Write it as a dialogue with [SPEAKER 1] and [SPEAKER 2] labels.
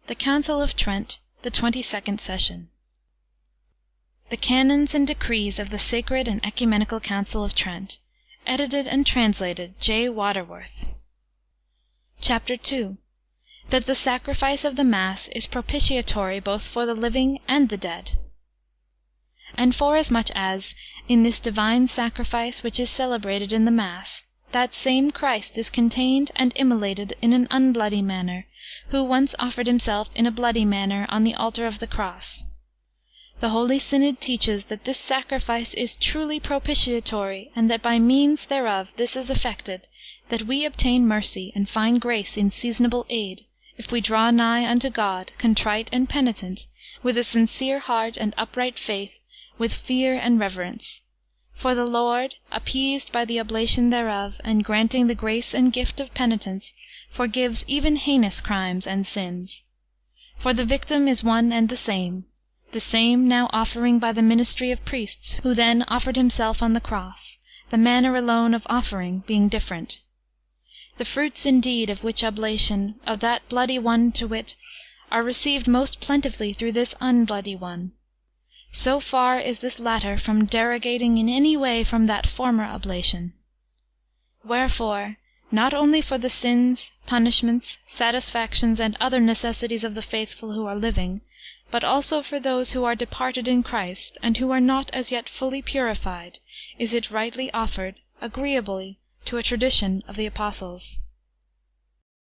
[SPEAKER 1] The Council of Trent, the 22nd Session. The Canons and Decrees of the Sacred and Ecumenical Council of Trent. Edited and translated J. Waterworth. Chapter II. That the sacrifice of the Mass is propitiatory both for the living and the dead. And forasmuch as, in this divine sacrifice which is celebrated in the Mass, that same Christ is contained and immolated in an unbloody manner, who once offered himself in a bloody manner on the altar of the cross. The Holy Synod teaches that this sacrifice is truly propitiatory, and that by means thereof this is effected, that we obtain mercy and find grace in seasonable aid, if we draw nigh unto God, contrite and penitent, with a sincere heart and upright faith, with fear and reverence. For the Lord, appeased by the oblation thereof, and granting the grace and gift of penitence, forgives even heinous crimes and sins. For the victim is one and the same now offering by the ministry of priests, who then offered himself on the cross, the manner alone of offering being different. The fruits indeed of which oblation, of that bloody one to wit, are received most plentifully through this unbloody one. So far is this latter from derogating in any way from that former oblation. Wherefore, not only for the sins, punishments, satisfactions, and other necessities of the faithful who are living, but also for those who are departed in Christ, and who are not as yet fully purified, is it rightly offered, agreeably to a tradition of the Apostles.